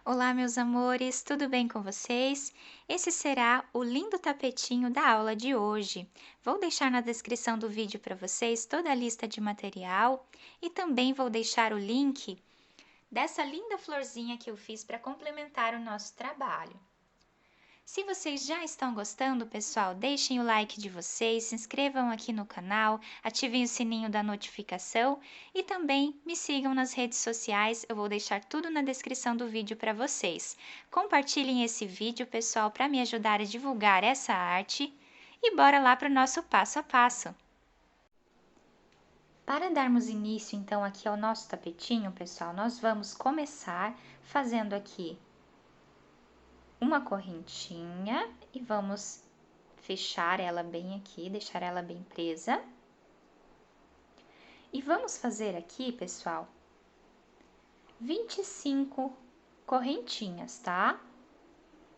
Olá, meus amores, tudo bem com vocês? Esse será o lindo tapetinho da aula de hoje. Vou deixar na descrição do vídeo para vocês toda a lista de material e também vou deixar o link dessa linda florzinha que eu fiz para complementar o nosso trabalho. Se vocês já estão gostando, pessoal, deixem o like de vocês, se inscrevam aqui no canal, ativem o sininho da notificação e também me sigam nas redes sociais, eu vou deixar tudo na descrição do vídeo para vocês. Compartilhem esse vídeo, pessoal, para me ajudar a divulgar essa arte e bora lá para o nosso passo a passo. Para darmos início, então, aqui ao nosso tapetinho, pessoal, nós vamos começar fazendo aqui uma correntinha e vamos fechar ela bem aqui, deixar ela bem presa. E vamos fazer aqui, pessoal, 25 correntinhas, tá?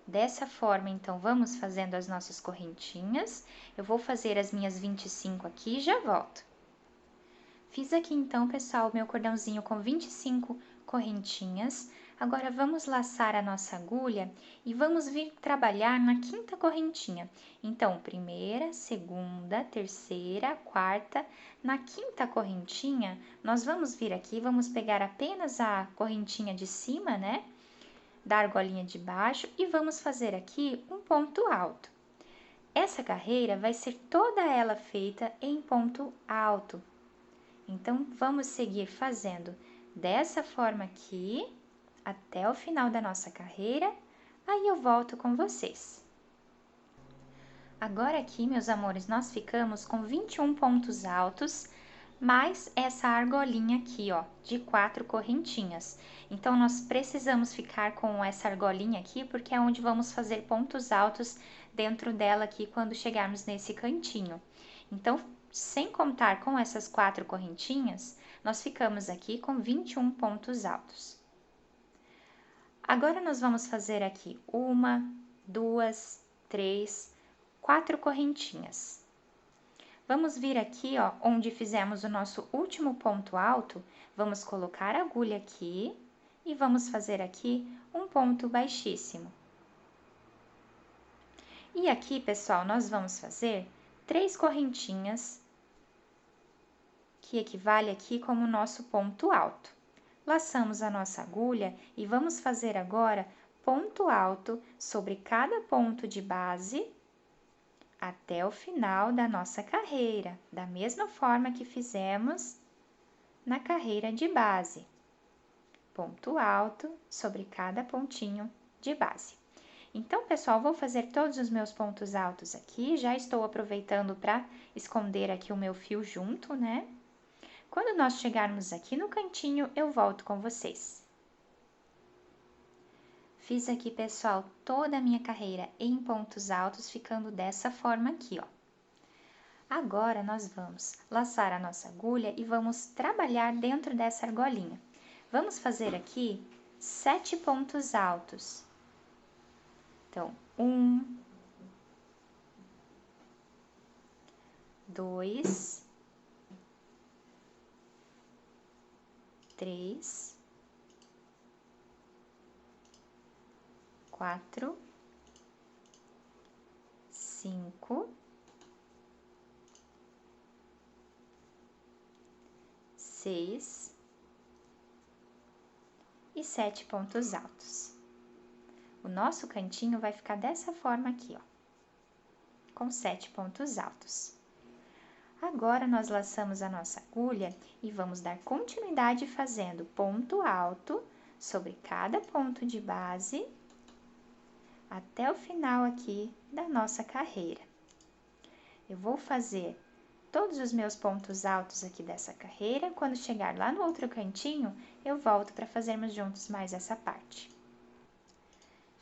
Dessa forma, então, vamos fazendo as nossas correntinhas. Eu vou fazer as minhas 25 aqui e já volto. Fiz aqui, então, pessoal, meu cordãozinho com 25 correntinhas. Agora, vamos laçar a nossa agulha e vamos vir trabalhar na quinta correntinha. Então, primeira, segunda, terceira, quarta. Na quinta correntinha, nós vamos vir aqui, vamos pegar apenas a correntinha de cima, né? Da argolinha de baixo e vamos fazer aqui um ponto alto. Essa carreira vai ser toda ela feita em ponto alto. Então, vamos seguir fazendo dessa forma aqui, até o final da nossa carreira, aí eu volto com vocês. Agora aqui, meus amores, nós ficamos com 21 pontos altos, mais essa argolinha aqui, ó, de 4 correntinhas. Então, nós precisamos ficar com essa argolinha aqui, porque é onde vamos fazer pontos altos dentro dela aqui, quando chegarmos nesse cantinho. Então, sem contar com essas 4 correntinhas, nós ficamos aqui com 21 pontos altos. Agora, nós vamos fazer aqui 1, 2, 3, 4 correntinhas. Vamos vir aqui, ó, onde fizemos o nosso último ponto alto, vamos colocar a agulha aqui e vamos fazer aqui um ponto baixíssimo. E aqui, pessoal, nós vamos fazer 3 correntinhas, que equivale aqui como nosso ponto alto. Laçamos a nossa agulha e vamos fazer agora ponto alto sobre cada ponto de base até o final da nossa carreira, da mesma forma que fizemos na carreira de base. Ponto alto sobre cada pontinho de base. Então, pessoal, vou fazer todos os meus pontos altos aqui, já estou aproveitando para esconder aqui o meu fio junto, né? Quando nós chegarmos aqui no cantinho, eu volto com vocês. Fiz aqui, pessoal, toda a minha carreira em pontos altos, ficando dessa forma aqui, ó. Agora, nós vamos laçar a nossa agulha e vamos trabalhar dentro dessa argolinha. Vamos fazer aqui 7 pontos altos. Então, 1, 2, 3, 4, 5, 6 e 7 pontos altos. O nosso cantinho vai ficar dessa forma aqui, ó, com 7 pontos altos. Agora, nós laçamos a nossa agulha e vamos dar continuidade fazendo ponto alto sobre cada ponto de base até o final aqui da nossa carreira. Eu vou fazer todos os meus pontos altos aqui dessa carreira. Quando chegar lá no outro cantinho, eu volto para fazermos juntos mais essa parte.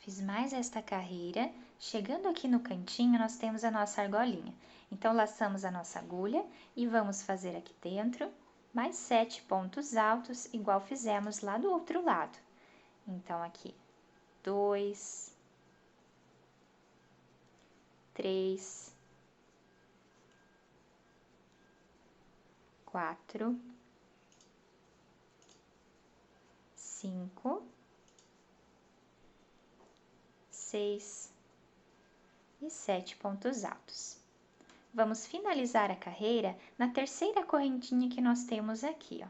Fiz mais esta carreira. Chegando aqui no cantinho, nós temos a nossa argolinha. Então, laçamos a nossa agulha e vamos fazer aqui dentro mais 7 pontos altos, igual fizemos lá do outro lado. Então, aqui, 2, 3, 4, 5, 6 e 7 pontos altos. Vamos finalizar a carreira na terceira correntinha que nós temos aqui, ó,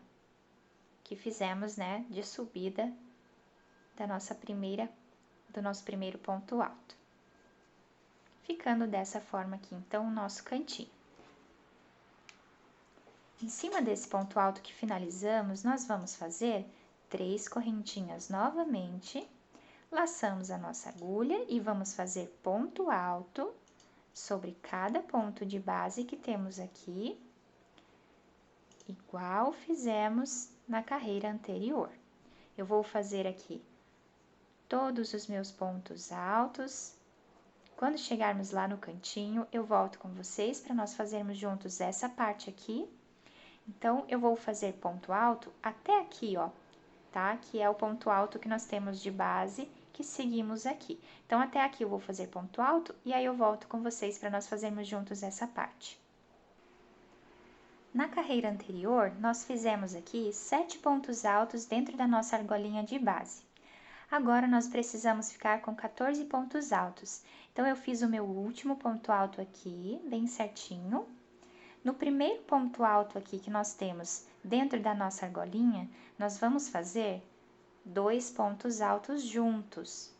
que fizemos, né, de subida da do nosso primeiro ponto alto. Ficando dessa forma aqui, então, o nosso cantinho. Em cima desse ponto alto que finalizamos, nós vamos fazer 3 correntinhas novamente, laçamos a nossa agulha e vamos fazer ponto alto sobre cada ponto de base que temos aqui, igual fizemos na carreira anterior. Eu vou fazer aqui todos os meus pontos altos. Quando chegarmos lá no cantinho, eu volto com vocês para nós fazermos juntos essa parte aqui. Então, eu vou fazer ponto alto até aqui, ó, tá? Que é o ponto alto que nós temos de base, que seguimos aqui. Então, até aqui eu vou fazer ponto alto e aí eu volto com vocês para nós fazermos juntos essa parte. Na carreira anterior, nós fizemos aqui 7 pontos altos dentro da nossa argolinha de base. Agora, nós precisamos ficar com 14 pontos altos. Então, eu fiz o meu último ponto alto aqui, bem certinho. No primeiro ponto alto aqui que nós temos dentro da nossa argolinha, nós vamos fazer 2 pontos altos juntos.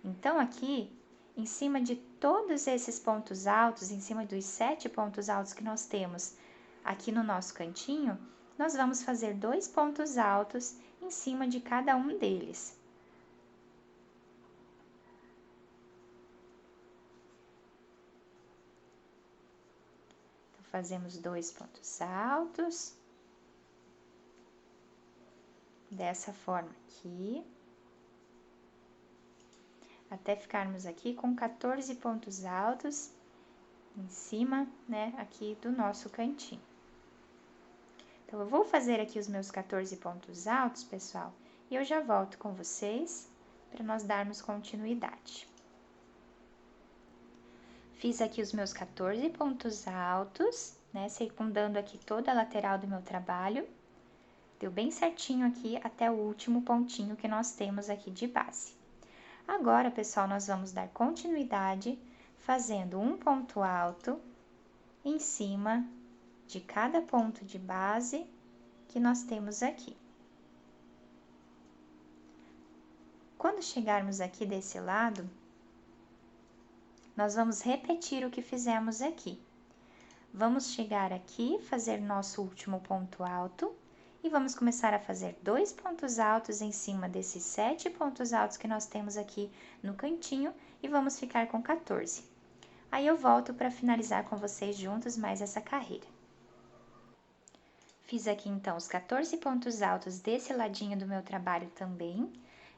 Então, aqui, em cima de todos esses pontos altos, em cima dos 7 pontos altos que nós temos aqui no nosso cantinho, nós vamos fazer 2 pontos altos em cima de cada um deles. Então, fazemos 2 pontos altos, dessa forma aqui, até ficarmos aqui com 14 pontos altos em cima, né, aqui do nosso cantinho. Então, eu vou fazer aqui os meus 14 pontos altos, pessoal, e eu já volto com vocês para nós darmos continuidade. Fiz aqui os meus 14 pontos altos, né, circundando aqui toda a lateral do meu trabalho. Deu bem certinho aqui até o último pontinho que nós temos aqui de base. Agora, pessoal, nós vamos dar continuidade fazendo um ponto alto em cima de cada ponto de base que nós temos aqui. Quando chegarmos aqui desse lado, nós vamos repetir o que fizemos aqui. Vamos chegar aqui, fazer nosso último ponto alto e vamos começar a fazer 2 pontos altos em cima desses 7 pontos altos que nós temos aqui no cantinho e vamos ficar com 14. Aí eu volto para finalizar com vocês juntos mais essa carreira. Fiz aqui então os 14 pontos altos desse ladinho do meu trabalho também.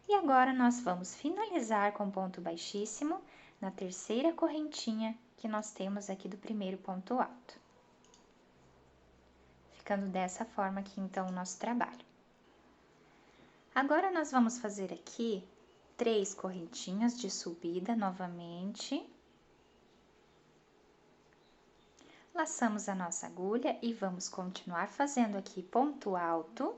E agora nós vamos finalizar com ponto baixíssimo na terceira correntinha que nós temos aqui do primeiro ponto alto. Ficando dessa forma aqui então o nosso trabalho. Agora nós vamos fazer aqui 3 correntinhas de subida novamente. Laçamos a nossa agulha e vamos continuar fazendo aqui ponto alto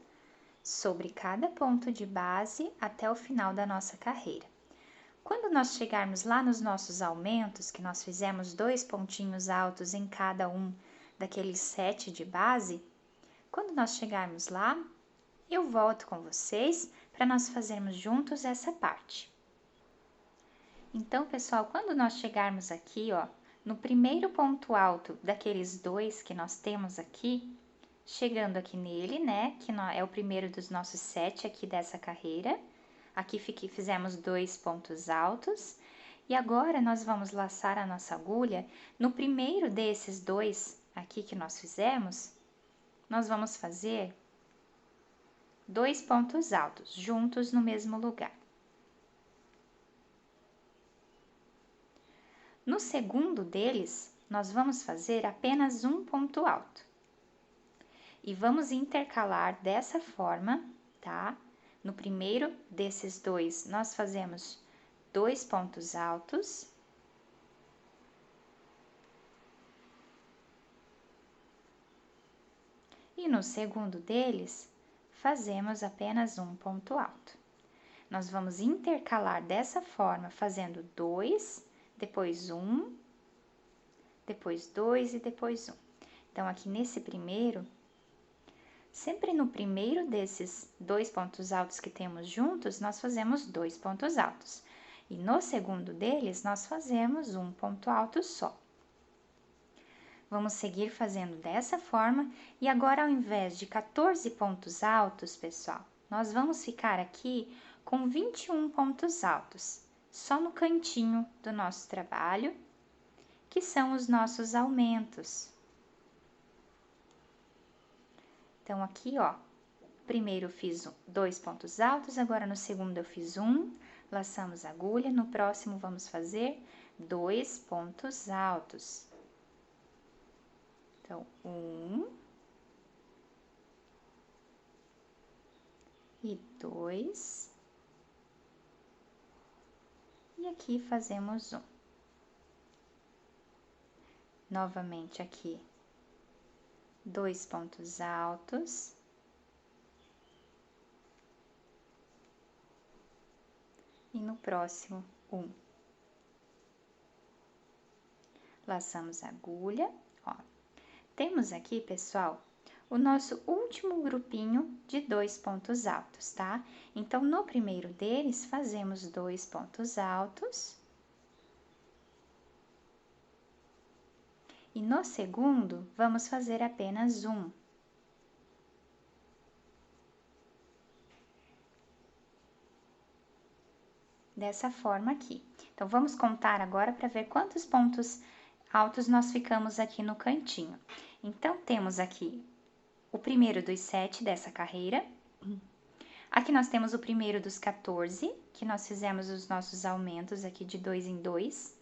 sobre cada ponto de base até o final da nossa carreira. Quando nós chegarmos lá nos nossos aumentos, que nós fizemos 2 pontinhos altos em cada um daqueles 7 de base, quando nós chegarmos lá, eu volto com vocês para nós fazermos juntos essa parte. Então, pessoal, quando nós chegarmos aqui, ó, no primeiro ponto alto daqueles 2 que nós temos aqui, chegando aqui nele, né, que é o primeiro dos nossos 7 aqui dessa carreira, aqui fizemos 2 pontos altos, e agora nós vamos laçar a nossa agulha no primeiro desses 2 aqui que nós fizemos, nós vamos fazer 2 pontos altos, juntos no mesmo lugar. No segundo deles, nós vamos fazer apenas um ponto alto. E vamos intercalar dessa forma, tá? No primeiro desses 2, nós fazemos 2 pontos altos. E no segundo deles, fazemos apenas um ponto alto. Nós vamos intercalar dessa forma, fazendo 2, depois 1, depois 2 e depois 1. Então, aqui nesse primeiro, sempre no primeiro desses 2 pontos altos que temos juntos, nós fazemos 2 pontos altos. E no segundo deles, nós fazemos um ponto alto só. Vamos seguir fazendo dessa forma, e agora ao invés de 14 pontos altos, pessoal, nós vamos ficar aqui com 21 pontos altos, só no cantinho do nosso trabalho, que são os nossos aumentos. Então, aqui, ó, primeiro eu fiz 2 pontos altos, agora no segundo eu fiz 1, laçamos a agulha, no próximo vamos fazer 2 pontos altos. Então, 1 e 2, e aqui fazemos 1. Novamente aqui, 2 pontos altos. E no próximo, 1. Laçamos a agulha, ó. Temos aqui, pessoal, o nosso último grupinho de 2 pontos altos, tá? Então, no primeiro deles, fazemos 2 pontos altos. E no segundo, vamos fazer apenas 1. Dessa forma aqui. Então, vamos contar agora para ver quantos pontos altos nós ficamos aqui no cantinho. Então, temos aqui o primeiro dos 7 dessa carreira. Aqui nós temos o primeiro dos 14, que nós fizemos os nossos aumentos aqui de 2 em 2.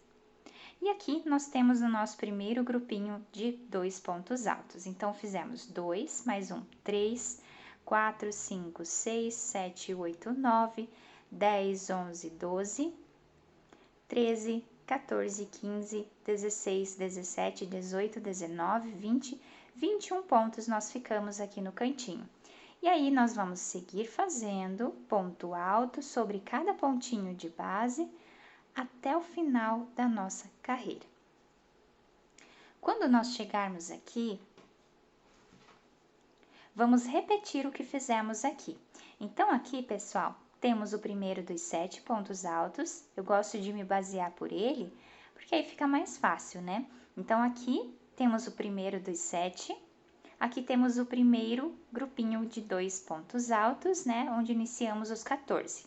E aqui nós temos o nosso primeiro grupinho de 2 pontos altos. Então, fizemos 2 mais 1, 3, 4, 5, 6, 7, 8, 9, 10, 11, 12, 13, 14, 15, 16, 17, 18, 19, 20, 21 pontos nós ficamos aqui no cantinho. E aí, nós vamos seguir fazendo ponto alto sobre cada pontinho de base até o final da nossa carreira. Quando nós chegarmos aqui, vamos repetir o que fizemos aqui. Então, aqui, pessoal, temos o primeiro dos 7 pontos altos. Eu gosto de me basear por ele, porque aí fica mais fácil, né? Então, aqui temos o primeiro dos 7. Aqui temos o primeiro grupinho de 2 pontos altos, né? Onde iniciamos os 14.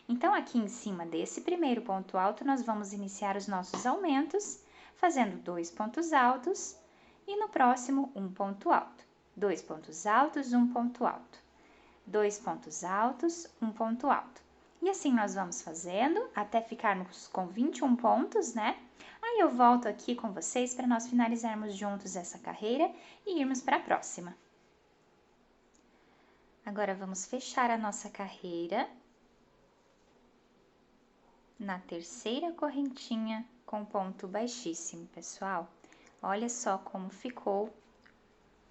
Então, aqui em cima desse primeiro ponto alto, nós vamos iniciar os nossos aumentos, fazendo 2 pontos altos, e no próximo, um ponto alto. 2 pontos altos, um ponto alto. 2 pontos altos, um ponto alto. E assim nós vamos fazendo até ficarmos com 21 pontos, né? Aí eu volto aqui com vocês para nós finalizarmos juntos essa carreira e irmos para a próxima. Agora, vamos fechar a nossa carreira na terceira correntinha com ponto baixíssimo, pessoal. Olha só como ficou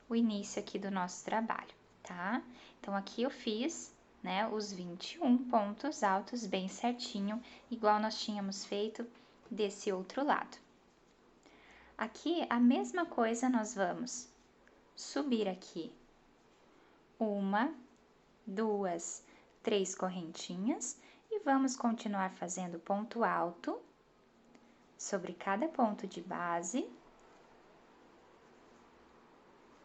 o início aqui do nosso trabalho, tá? Então, aqui eu fiz, né, os 21 pontos altos bem certinho, igual nós tínhamos feito desse outro lado. Aqui, a mesma coisa, nós vamos subir aqui 1, 2, 3 correntinhas e vamos continuar fazendo ponto alto sobre cada ponto de base,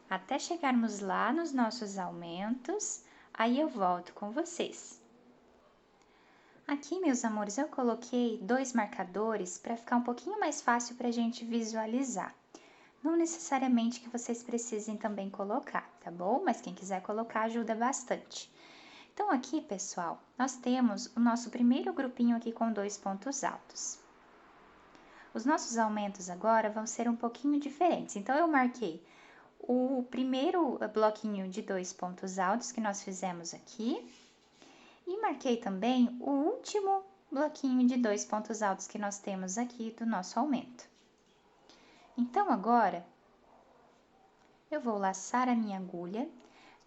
até chegarmos lá nos nossos aumentos, aí eu volto com vocês. Aqui, meus amores, eu coloquei 2 marcadores para ficar um pouquinho mais fácil para a gente visualizar. Não necessariamente que vocês precisem também colocar, tá bom? Mas quem quiser colocar ajuda bastante. Então, aqui, pessoal, nós temos o nosso primeiro grupinho aqui com 2 pontos altos. Os nossos aumentos agora vão ser um pouquinho diferentes. Então, eu marquei o primeiro bloquinho de 2 pontos altos que nós fizemos aqui. E marquei também o último bloquinho de 2 pontos altos que nós temos aqui do nosso aumento. Então, agora, eu vou laçar a minha agulha.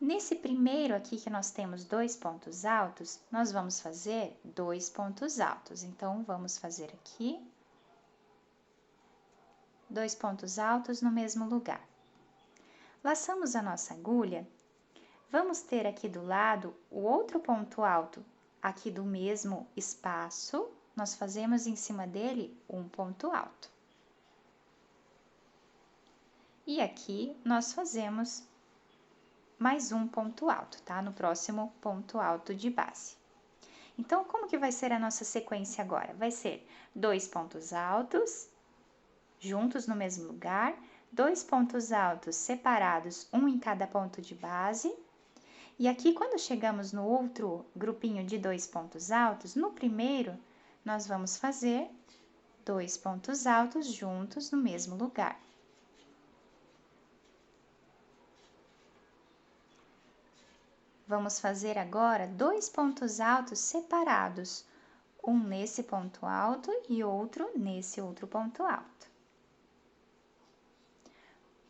Nesse primeiro aqui que nós temos 2 pontos altos, nós vamos fazer 2 pontos altos. Então, vamos fazer aqui 2 pontos altos no mesmo lugar. Laçamos a nossa agulha, vamos ter aqui do lado o outro ponto alto, aqui do mesmo espaço, nós fazemos em cima dele um ponto alto. E aqui nós fazemos mais um ponto alto, tá? No próximo ponto alto de base. Então, como que vai ser a nossa sequência agora? Vai ser 2 pontos altos, juntos no mesmo lugar, 2 pontos altos separados, um em cada ponto de base. E aqui, quando chegamos no outro grupinho de 2 pontos altos, no primeiro, nós vamos fazer 2 pontos altos juntos no mesmo lugar. Vamos fazer agora 2 pontos altos separados, um nesse ponto alto e outro nesse outro ponto alto.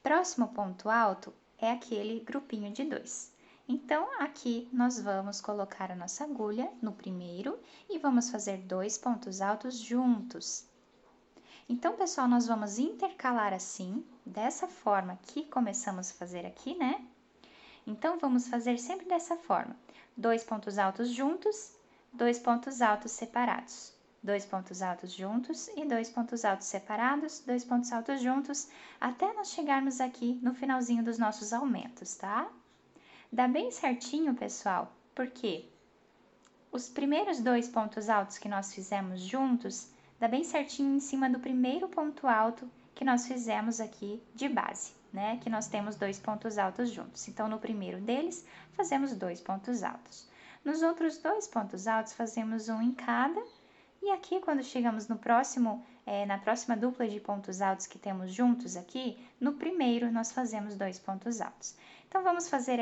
Próximo ponto alto é aquele grupinho de 2. Então, aqui nós vamos colocar a nossa agulha no primeiro e vamos fazer 2 pontos altos juntos. Então, pessoal, nós vamos intercalar assim, dessa forma que começamos a fazer aqui, né? Então, vamos fazer sempre dessa forma: 2 pontos altos juntos, 2 pontos altos separados. 2 pontos altos juntos e 2 pontos altos separados, 2 pontos altos juntos, até nós chegarmos aqui no finalzinho dos nossos aumentos, tá? Dá bem certinho, pessoal, porque os primeiros 2 pontos altos que nós fizemos juntos, dá bem certinho em cima do primeiro ponto alto que nós fizemos aqui de base, né? Que nós temos 2 pontos altos juntos. Então, no primeiro deles, fazemos 2 pontos altos. Nos outros 2 pontos altos, fazemos um em cada. E aqui, quando chegamos no próximo, na próxima dupla de pontos altos que temos juntos aqui, no primeiro nós fazemos 2 pontos altos. Então, vamos fazer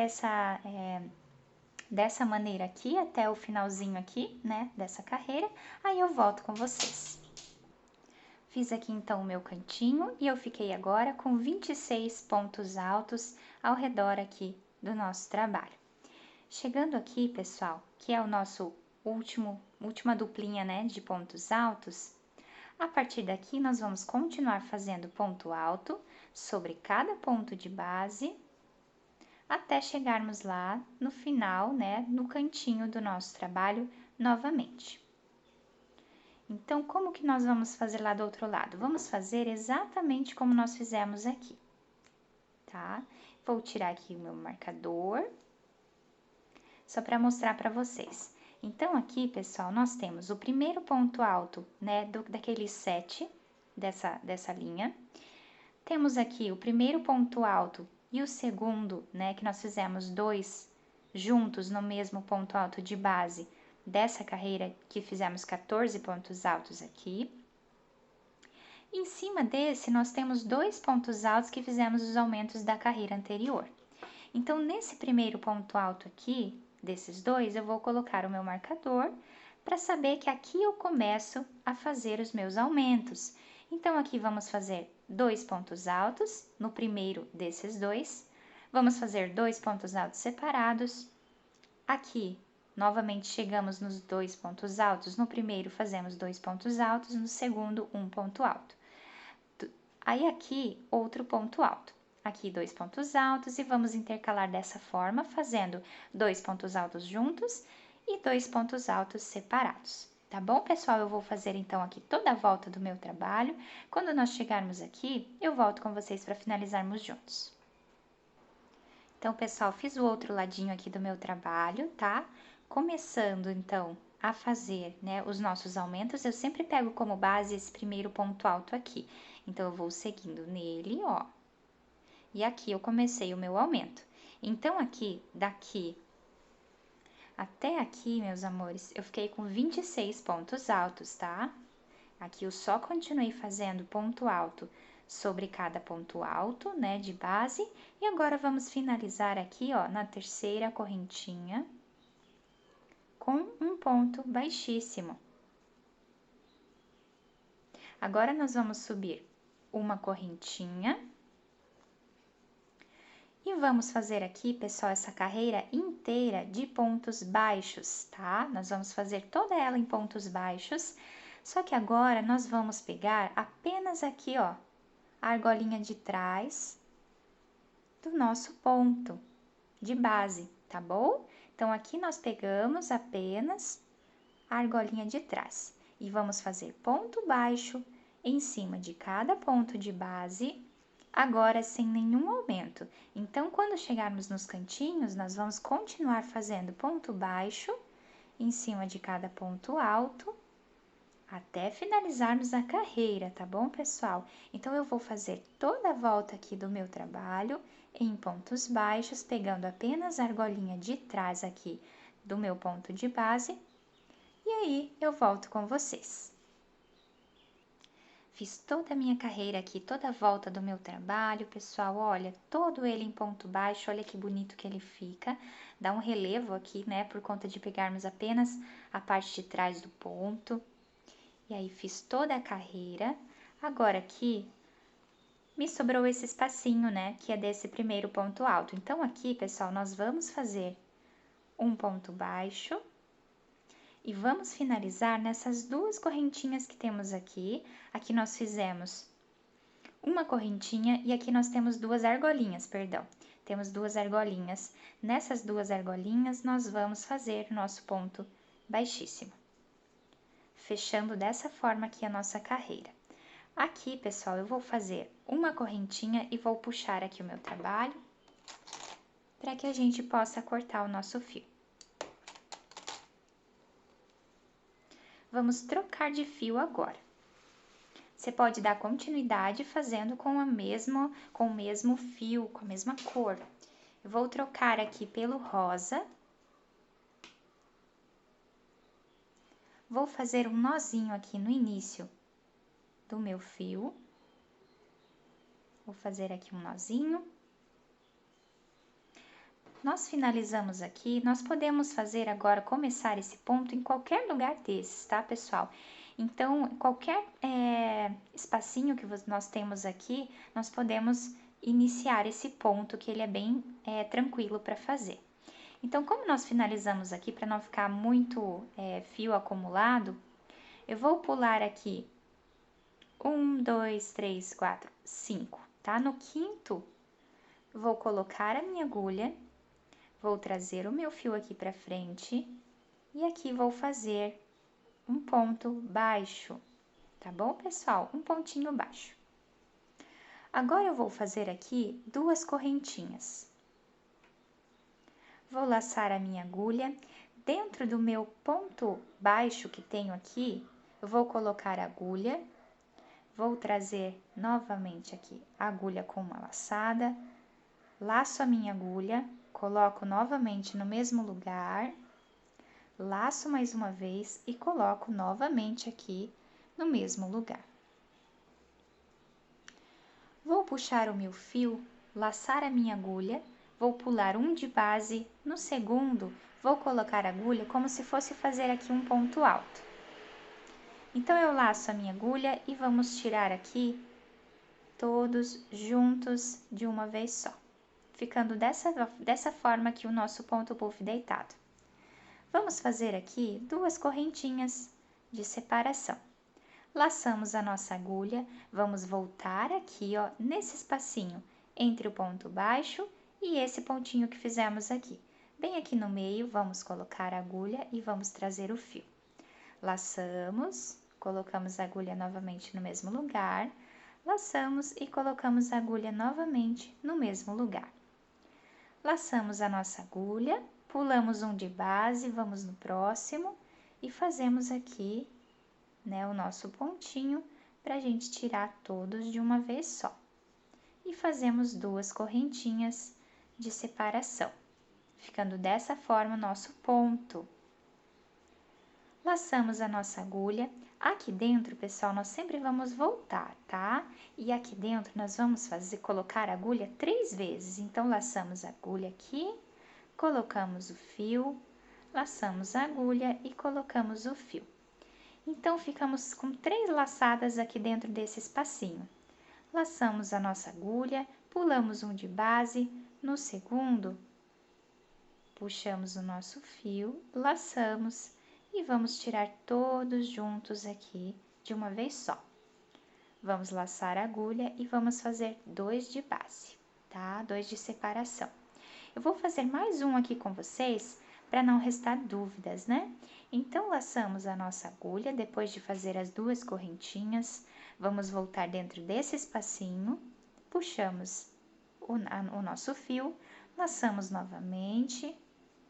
dessa maneira aqui até o finalzinho aqui, né, dessa carreira, aí eu volto com vocês. Fiz aqui então o meu cantinho e eu fiquei agora com 26 pontos altos ao redor aqui do nosso trabalho. Chegando aqui, pessoal, que é o nosso última duplinha, né, de pontos altos, a partir daqui nós vamos continuar fazendo ponto alto sobre cada ponto de base, até chegarmos lá no final, né, no cantinho do nosso trabalho novamente. Então, como que nós vamos fazer lá do outro lado? Vamos fazer exatamente como nós fizemos aqui, tá? Vou tirar aqui o meu marcador, só para mostrar para vocês. Então, aqui, pessoal, nós temos o primeiro ponto alto, né, daquele 7 dessa linha. Temos aqui o primeiro ponto alto e o segundo, né, que nós fizemos 2 juntos no mesmo ponto alto de base dessa carreira, que fizemos 14 pontos altos aqui. Em cima desse, nós temos 2 pontos altos que fizemos os aumentos da carreira anterior. Então, nesse primeiro ponto alto aqui, desses 2, eu vou colocar o meu marcador para saber que aqui eu começo a fazer os meus aumentos. Então, aqui vamos fazer 2 pontos altos no primeiro desses 2. Vamos fazer 2 pontos altos separados. Aqui, novamente, chegamos nos 2 pontos altos. No primeiro, fazemos 2 pontos altos. No segundo, um ponto alto. Aí, aqui, outro ponto alto. Aqui, 2 pontos altos e vamos intercalar dessa forma, fazendo 2 pontos altos juntos e 2 pontos altos separados. Tá bom, pessoal? Eu vou fazer, então, aqui toda a volta do meu trabalho. Quando nós chegarmos aqui, eu volto com vocês para finalizarmos juntos. Então, pessoal, fiz o outro ladinho aqui do meu trabalho, tá? Começando, então, a fazer, né, os nossos aumentos, eu sempre pego como base esse primeiro ponto alto aqui. Então, eu vou seguindo nele, ó. E aqui eu comecei o meu aumento. Então, aqui, daqui até aqui, meus amores, eu fiquei com 26 pontos altos, tá? Aqui eu só continuei fazendo ponto alto sobre cada ponto alto, né, de base. E agora vamos finalizar aqui, ó, na terceira correntinha com um ponto baixíssimo. Agora nós vamos subir uma correntinha e vamos fazer aqui, pessoal, essa carreira inteira de pontos baixos, tá? Nós vamos fazer toda ela em pontos baixos, só que agora nós vamos pegar apenas aqui, ó, a argolinha de trás do nosso ponto de base, tá bom? Então, aqui nós pegamos apenas a argolinha de trás e vamos fazer ponto baixo em cima de cada ponto de base, agora sem nenhum aumento. Então, quando chegarmos nos cantinhos, nós vamos continuar fazendo ponto baixo em cima de cada ponto alto, até finalizarmos a carreira, tá bom, pessoal? Então, eu vou fazer toda a volta aqui do meu trabalho em pontos baixos, pegando apenas a argolinha de trás aqui do meu ponto de base, e aí eu volto com vocês. Fiz toda a minha carreira aqui, toda a volta do meu trabalho, pessoal, olha, todo ele em ponto baixo, olha que bonito que ele fica. Dá um relevo aqui, né, por conta de pegarmos apenas a parte de trás do ponto. E aí, fiz toda a carreira. Agora aqui, me sobrou esse espacinho, né, que é desse primeiro ponto alto. Então, aqui, pessoal, nós vamos fazer um ponto baixo e vamos finalizar nessas duas correntinhas que temos aqui. Aqui nós fizemos uma correntinha e aqui nós temos duas argolinhas, perdão. Temos duas argolinhas. Nessas duas argolinhas, nós vamos fazer nosso ponto baixíssimo. Fechando dessa forma aqui a nossa carreira. Aqui, pessoal, eu vou fazer uma correntinha e vou puxar aqui o meu trabalho para que a gente possa cortar o nosso fio. Vamos trocar de fio agora. Você pode dar continuidade fazendo com o mesmo fio, com a mesma cor. Eu vou trocar aqui pelo rosa. Vou fazer um nozinho aqui no início do meu fio. Vou fazer aqui um nozinho. Nós finalizamos aqui, nós podemos fazer agora, começar esse ponto em qualquer lugar desses, tá, pessoal? Então, qualquer espacinho que nós temos aqui, nós podemos iniciar esse ponto, que ele é bem tranquilo para fazer. Então, como nós finalizamos aqui, para não ficar muito fio acumulado, eu vou pular aqui 1, 2, 3, 4, 5, tá? No quinto, vou colocar a minha agulha, vou trazer o meu fio aqui para frente e aqui vou fazer um ponto baixo, tá bom, pessoal? Um pontinho baixo. Agora, eu vou fazer aqui duas correntinhas. Vou laçar a minha agulha. Dentro do meu ponto baixo que tenho aqui, eu vou colocar a agulha. Vou trazer novamente aqui a agulha com uma laçada. Laço a minha agulha, coloco novamente no mesmo lugar. Laço mais uma vez e coloco novamente aqui no mesmo lugar. Vou puxar o meu fio, laçar a minha agulha, vou pular um de base, no segundo vou colocar a agulha como se fosse fazer aqui um ponto alto. Então, eu laço a minha agulha e vamos tirar aqui todos juntos de uma vez só, ficando dessa forma aqui o nosso ponto puff deitado. Vamos fazer aqui duas correntinhas de separação. Laçamos a nossa agulha, vamos voltar aqui, ó, nesse espacinho entre o ponto baixo e esse pontinho que fizemos aqui. Bem aqui no meio, vamos colocar a agulha e vamos trazer o fio. Laçamos, colocamos a agulha novamente no mesmo lugar, laçamos e colocamos a agulha novamente no mesmo lugar. Laçamos a nossa agulha, pulamos um de base, vamos no próximo e fazemos aqui, né, o nosso pontinho para a gente tirar todos de uma vez só. E fazemos duas correntinhas de separação, ficando dessa forma o nosso ponto. Laçamos a nossa agulha. Aqui dentro, pessoal, nós sempre vamos voltar, tá? E aqui dentro nós vamos colocar a agulha 3 vezes. Então, laçamos a agulha aqui, colocamos o fio, laçamos a agulha e colocamos o fio. Então, ficamos com 3 laçadas aqui dentro desse espacinho. Laçamos a nossa agulha, pulamos um de base, No segundo, puxamos o nosso fio, laçamos e vamos tirar todos juntos aqui de uma vez só. Vamos laçar a agulha e vamos fazer 2 de base, tá? 2 de separação. Eu vou fazer mais um aqui com vocês para não restar dúvidas, né? Então, laçamos a nossa agulha, depois de fazer as 2 correntinhas, vamos voltar dentro desse espacinho, puxamos o nosso fio, laçamos novamente,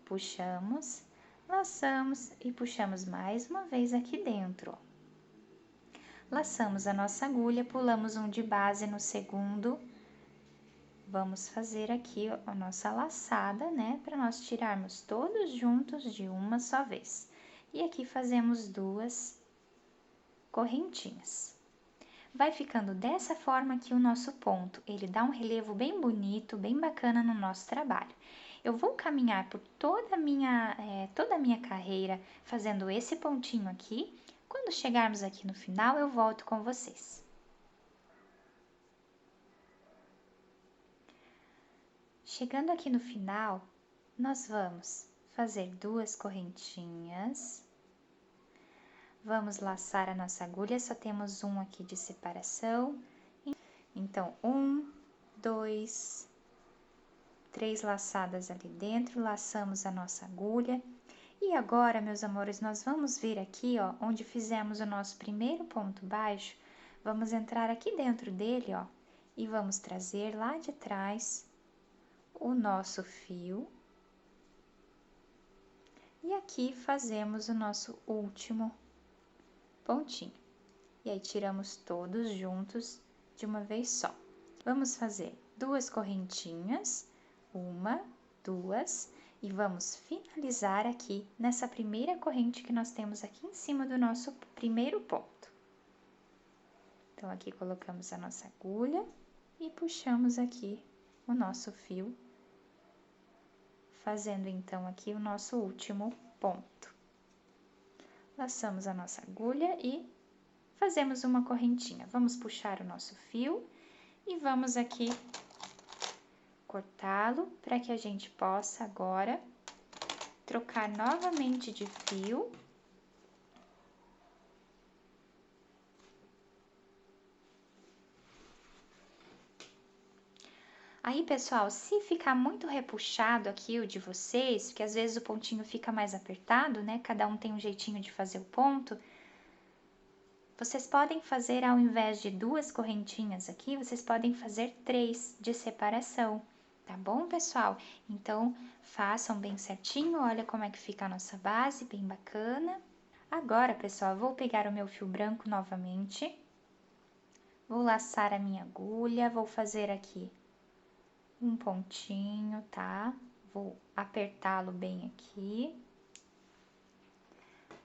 puxamos, laçamos e puxamos mais uma vez aqui dentro, ó. Laçamos a nossa agulha, pulamos um de base no segundo, vamos fazer aqui a nossa laçada, né, para nós tirarmos todos juntos de uma só vez. E aqui fazemos 2 correntinhas. Vai ficando dessa forma aqui o nosso ponto, ele dá um relevo bem bonito, bem bacana no nosso trabalho. Eu vou caminhar por toda a minha carreira fazendo esse pontinho aqui. Quando chegarmos aqui no final, eu volto com vocês. Chegando aqui no final, nós vamos fazer 2 correntinhas. Vamos laçar a nossa agulha, só temos um aqui de separação. Então, 1, 2, 3 laçadas ali dentro, laçamos a nossa agulha. E agora, meus amores, nós vamos vir aqui, ó, onde fizemos o nosso primeiro ponto baixo, vamos entrar aqui dentro dele, ó, e vamos trazer lá de trás o nosso fio. E aqui fazemos o nosso último pontinho. E aí, tiramos todos juntos de uma vez só. Vamos fazer 2 correntinhas, 1, 2, e vamos finalizar aqui nessa primeira corrente que nós temos aqui em cima do nosso primeiro ponto. Então, aqui colocamos a nossa agulha e puxamos aqui o nosso fio, fazendo então aqui o nosso último ponto. Laçamos a nossa agulha e fazemos uma correntinha. Vamos puxar o nosso fio e vamos aqui cortá-lo para que a gente possa agora trocar novamente de fio. Aí, pessoal, se ficar muito repuxado aqui o de vocês, porque às vezes o pontinho fica mais apertado, né? Cada um tem um jeitinho de fazer o ponto. Vocês podem fazer, ao invés de 2 correntinhas aqui, vocês podem fazer 3 de separação, tá bom, pessoal? Então, façam bem certinho, olha como é que fica a nossa base, bem bacana. Agora, pessoal, eu vou pegar o meu fio branco novamente, vou laçar a minha agulha, vou fazer aqui um pontinho, tá? Vou apertá-lo bem aqui.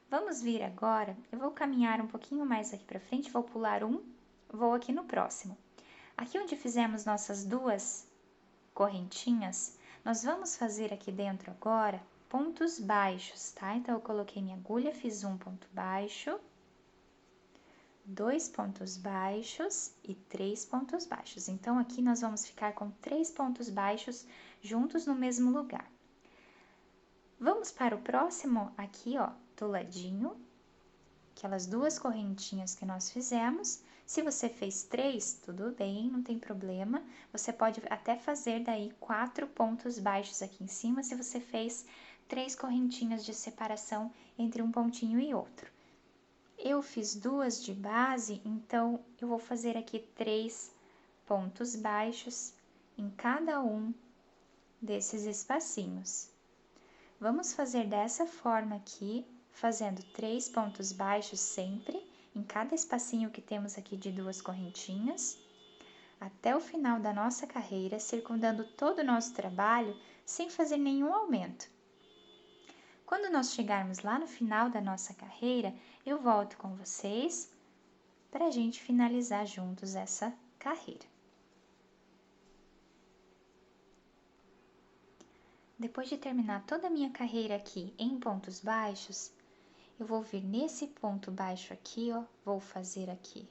Vamos vir agora, eu vou caminhar um pouquinho mais aqui pra frente, vou pular um, vou aqui no próximo. Aqui onde fizemos nossas 2 correntinhas, nós vamos fazer aqui dentro agora pontos baixos, tá? Então, eu coloquei minha agulha, fiz um ponto baixo, 2 pontos baixos e 3 pontos baixos. Então, aqui nós vamos ficar com 3 pontos baixos juntos no mesmo lugar. Vamos para o próximo aqui, ó, do ladinho, aquelas 2 correntinhas que nós fizemos. Se você fez 3, tudo bem, não tem problema. Você pode até fazer daí 4 pontos baixos aqui em cima, se você fez 3 correntinhas de separação entre um pontinho e outro. Eu fiz 2 de base, então eu vou fazer aqui 3 pontos baixos em cada um desses espacinhos. Vamos fazer dessa forma aqui, fazendo 3 pontos baixos sempre em cada espacinho que temos aqui de 2 correntinhas, até o final da nossa carreira, circundando todo o nosso trabalho sem fazer nenhum aumento. Quando nós chegarmos lá no final da nossa carreira, eu volto com vocês para a gente finalizar juntos essa carreira. Depois de terminar toda a minha carreira aqui em pontos baixos, eu vou vir nesse ponto baixo aqui, ó, vou fazer aqui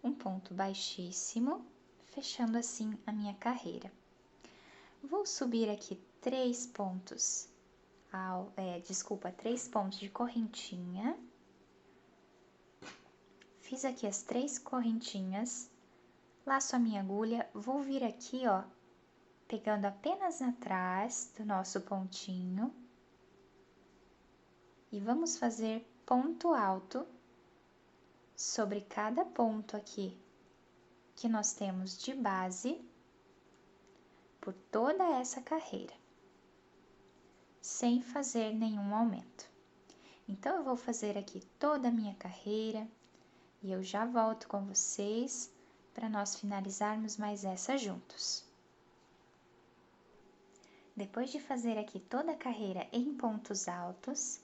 um ponto baixíssimo, fechando assim a minha carreira. Vou subir aqui 3 pontos, 3 pontos de correntinha. Fiz aqui as 3 correntinhas, laço a minha agulha, vou vir aqui, ó, pegando apenas atrás do nosso pontinho. E vamos fazer ponto alto sobre cada ponto aqui que nós temos de base por toda essa carreira, sem fazer nenhum aumento. Então, eu vou fazer aqui toda a minha carreira e eu já volto com vocês para nós finalizarmos mais essa juntos. Depois de fazer aqui toda a carreira em pontos altos,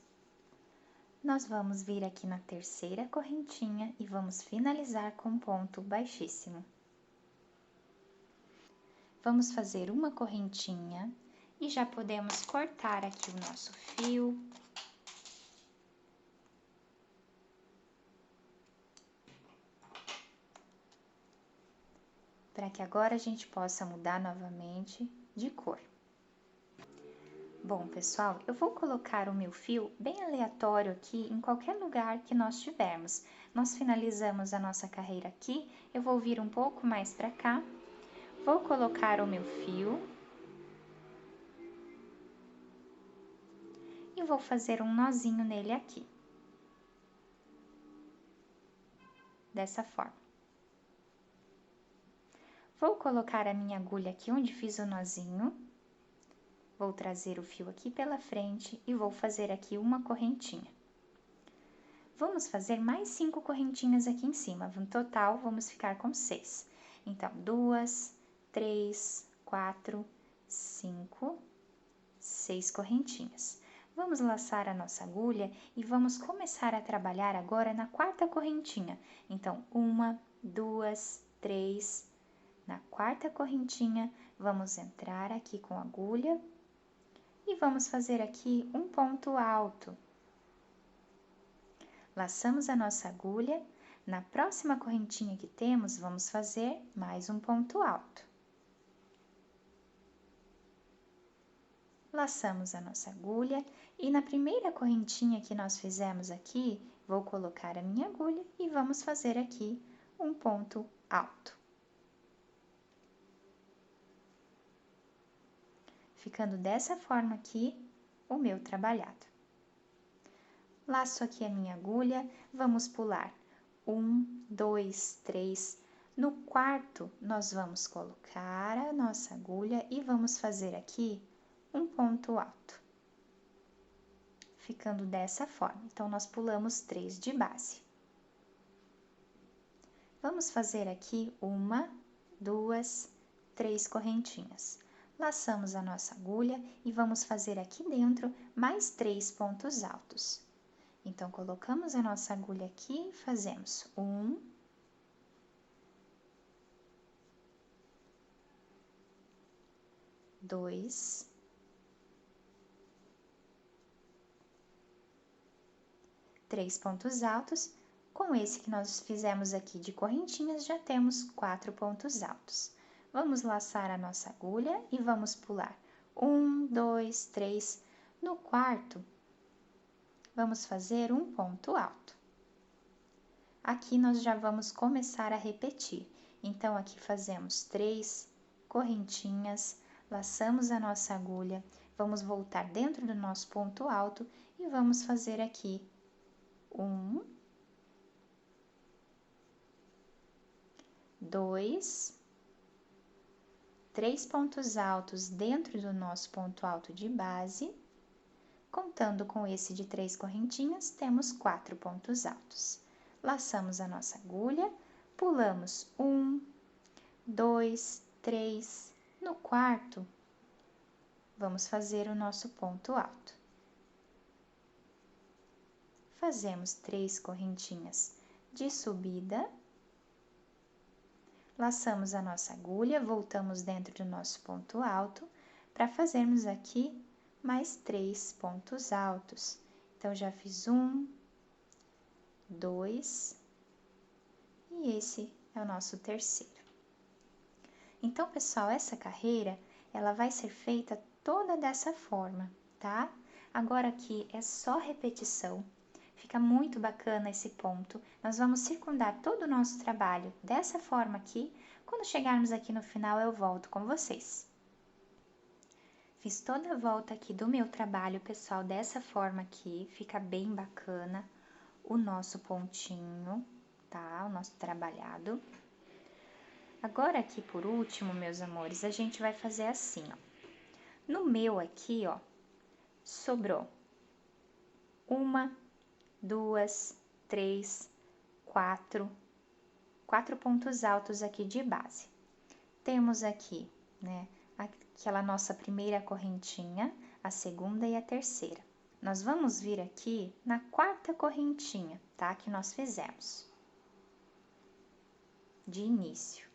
nós vamos vir aqui na terceira correntinha e vamos finalizar com um ponto baixíssimo. Vamos fazer uma correntinha e já podemos cortar aqui o nosso fio. Para que agora a gente possa mudar novamente de cor. Bom, pessoal, eu vou colocar o meu fio bem aleatório aqui em qualquer lugar que nós tivermos. Nós finalizamos a nossa carreira aqui, eu vou vir um pouco mais para cá, vou colocar o meu fio e vou fazer um nozinho nele aqui. Dessa forma. Vou colocar a minha agulha aqui onde fiz o nozinho. Vou trazer o fio aqui pela frente e vou fazer aqui uma correntinha. Vamos fazer mais 5 correntinhas aqui em cima. No total, vamos ficar com 6. Então, 2, 3, 4, 5, 6 correntinhas. Vamos laçar a nossa agulha e vamos começar a trabalhar agora na quarta correntinha. Então, 1, 2, 3. Na quarta correntinha, vamos entrar aqui com a agulha e vamos fazer aqui um ponto alto. Laçamos a nossa agulha, na próxima correntinha que temos, vamos fazer mais um ponto alto. Laçamos a nossa agulha e na primeira correntinha que nós fizemos aqui, vou colocar a minha agulha e vamos fazer aqui um ponto alto. Ficando dessa forma aqui, o meu trabalhado. Laço aqui a minha agulha, vamos pular 1, 2, 3. No quarto, nós vamos colocar a nossa agulha e vamos fazer aqui um ponto alto. Ficando dessa forma. Então, nós pulamos 3 de base. Vamos fazer aqui 1, 2, 3 correntinhas. Laçamos a nossa agulha e vamos fazer aqui dentro mais 3 pontos altos. Então, colocamos a nossa agulha aqui e fazemos 1, 2, 3 pontos altos. Com esse que nós fizemos aqui de correntinhas, já temos 4 pontos altos. Vamos laçar a nossa agulha e vamos pular 1, 2, 3. No quarto, vamos fazer um ponto alto. Aqui nós já vamos começar a repetir. Então, aqui fazemos 3 correntinhas, laçamos a nossa agulha, vamos voltar dentro do nosso ponto alto e vamos fazer aqui 1, 2, 3 pontos altos dentro do nosso ponto alto de base. Contando com esse de 3 correntinhas, temos 4 pontos altos. Laçamos a nossa agulha, pulamos 1, 2, 3. No quarto, vamos fazer o nosso ponto alto. Fazemos 3 correntinhas de subida. Laçamos a nossa agulha, voltamos dentro do nosso ponto alto para fazermos aqui mais 3 pontos altos. Então, já fiz 1, 2 e esse é o nosso terceiro. Então, pessoal, essa carreira, ela vai ser feita toda dessa forma, tá? Agora aqui é só repetição, fica muito bacana esse ponto. Nós vamos circundar todo o nosso trabalho dessa forma aqui. Quando chegarmos aqui no final, eu volto com vocês. Fiz toda a volta aqui do meu trabalho, pessoal, dessa forma aqui, fica bem bacana o nosso pontinho, tá? O nosso trabalhado. Agora aqui por último, meus amores, a gente vai fazer assim, ó. No meu aqui, ó, sobrou 1, 2, 3, 4 pontos altos aqui de base. Temos aqui, né, aquela nossa primeira correntinha, a segunda e a terceira. Nós vamos vir aqui na quarta correntinha, tá? Que nós fizemos de início.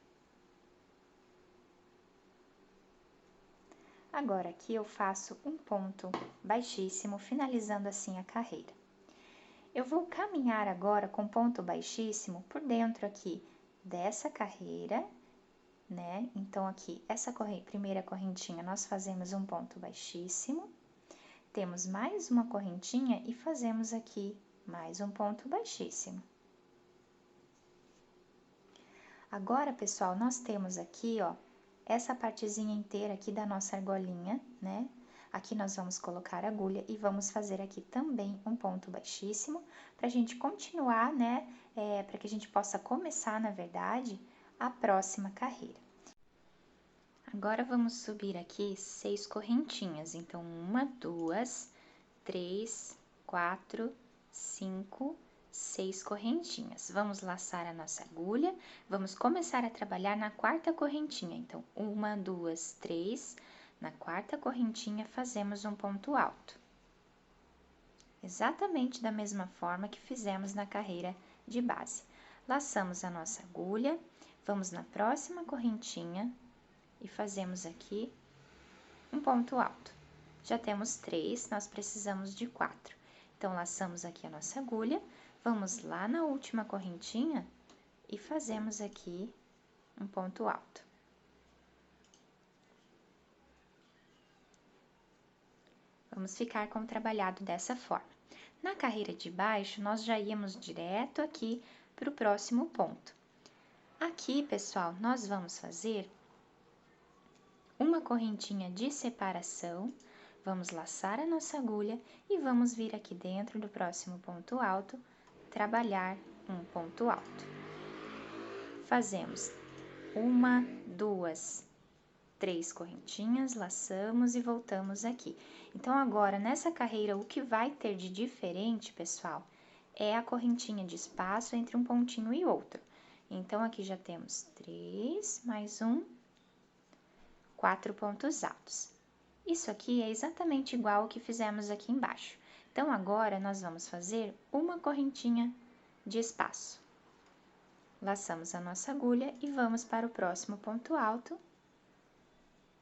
Agora aqui eu faço um ponto baixíssimo, finalizando assim a carreira. Eu vou caminhar agora com ponto baixíssimo por dentro aqui dessa carreira, né? Então, aqui, essa primeira correntinha, nós fazemos um ponto baixíssimo, temos mais uma correntinha e fazemos aqui mais um ponto baixíssimo. Agora, pessoal, nós temos aqui, ó, essa partezinha inteira aqui da nossa argolinha, né? Aqui nós vamos colocar a agulha e vamos fazer aqui também um ponto baixíssimo, pra gente continuar, né? Para que a gente possa começar, na verdade, a próxima carreira. Agora, vamos subir aqui 6 correntinhas. Então, 1, 2, 3, 4, 5, 6 correntinhas. Vamos laçar a nossa agulha, vamos começar a trabalhar na quarta correntinha. Então, 1, 2, 3, na quarta correntinha, fazemos um ponto alto. Exatamente da mesma forma que fizemos na carreira de base. Laçamos a nossa agulha, vamos na próxima correntinha e fazemos aqui um ponto alto. Já temos 3, nós precisamos de 4. Então, laçamos aqui a nossa agulha, vamos lá na última correntinha e fazemos aqui um ponto alto. Vamos ficar com o trabalhado dessa forma. Na carreira de baixo, nós já íamos direto aqui para o próximo ponto. Aqui, pessoal, nós vamos fazer uma correntinha de separação, vamos laçar a nossa agulha e vamos vir aqui dentro do próximo ponto alto, trabalhar um ponto alto. Fazemos 1, 2, 3 correntinhas, laçamos e voltamos aqui. Então, agora, nessa carreira, o que vai ter de diferente, pessoal, é a correntinha de espaço entre um pontinho e outro. Então, aqui já temos 3, mais 1, 4 pontos altos. Isso aqui é exatamente igual ao que fizemos aqui embaixo. Então, agora, nós vamos fazer uma correntinha de espaço. Laçamos a nossa agulha e vamos para o próximo ponto alto.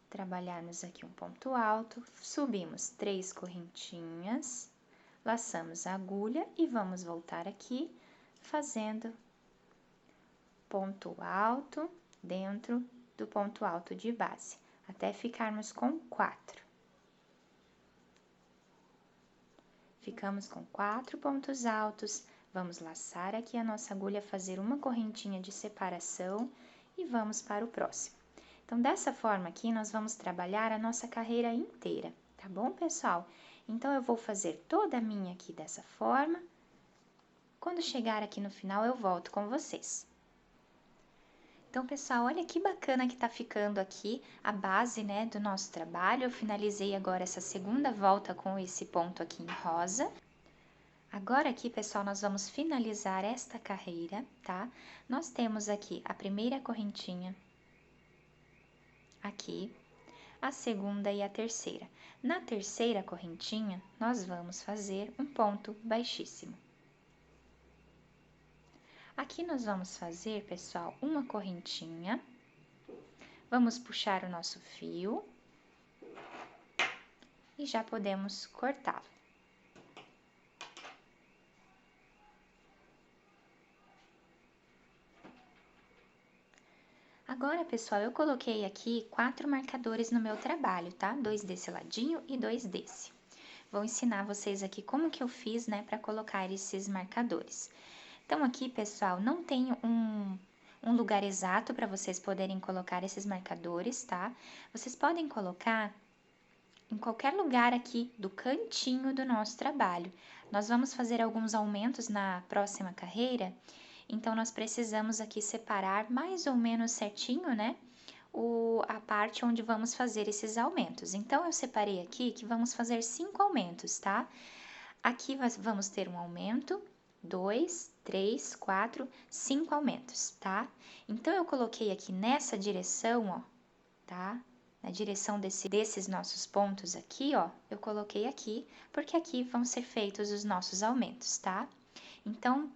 Trabalharmos aqui um ponto alto, subimos 3 correntinhas, laçamos a agulha e vamos voltar aqui, fazendo ponto alto dentro do ponto alto de base, até ficarmos com 4. Ficamos com 4 pontos altos, vamos laçar aqui a nossa agulha, fazer uma correntinha de separação e vamos para o próximo. Então, dessa forma aqui, nós vamos trabalhar a nossa carreira inteira, tá bom, pessoal? Então, eu vou fazer toda a minha aqui dessa forma. Quando chegar aqui no final, eu volto com vocês. Então, pessoal, olha que bacana que tá ficando aqui a base, né, do nosso trabalho. Eu finalizei agora essa segunda volta com esse ponto aqui em rosa. Agora aqui, pessoal, nós vamos finalizar esta carreira, tá? Nós temos aqui a primeira correntinha, aqui, a segunda e a terceira. Na terceira correntinha, nós vamos fazer um ponto baixíssimo. Aqui nós vamos fazer, pessoal, uma correntinha, vamos puxar o nosso fio e já podemos cortá-lo. Agora, pessoal, eu coloquei aqui 4 marcadores no meu trabalho, tá? 2 desse ladinho e 2 desse. Vou ensinar vocês aqui como que eu fiz, né, para colocar esses marcadores. Então, aqui, pessoal, não tem um lugar exato para vocês poderem colocar esses marcadores, tá? Vocês podem colocar em qualquer lugar aqui do cantinho do nosso trabalho. Nós vamos fazer alguns aumentos na próxima carreira, então nós precisamos aqui separar mais ou menos certinho, né? A parte onde vamos fazer esses aumentos. Então, eu separei aqui que vamos fazer 5 aumentos, tá? Aqui vamos ter um aumento, 2, 3, 4, 5 aumentos, tá? Então, eu coloquei aqui nessa direção, ó, tá? Na direção desses nossos pontos aqui, ó, eu coloquei aqui, porque aqui vão ser feitos os nossos aumentos, tá? Então,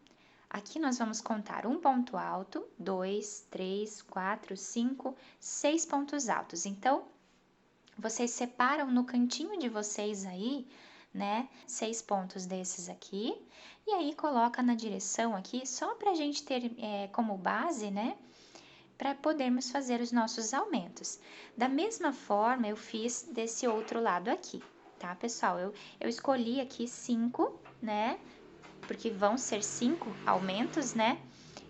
aqui nós vamos contar um ponto alto, 2, 3, 4, 5, 6 pontos altos. Então, vocês separam no cantinho de vocês aí, né, 6 pontos desses aqui, e aí coloca na direção aqui, só pra gente ter como base, né, para podermos fazer os nossos aumentos. Da mesma forma, eu fiz desse outro lado aqui, tá, pessoal? Eu escolhi aqui 5, né, porque vão ser 5 aumentos, né?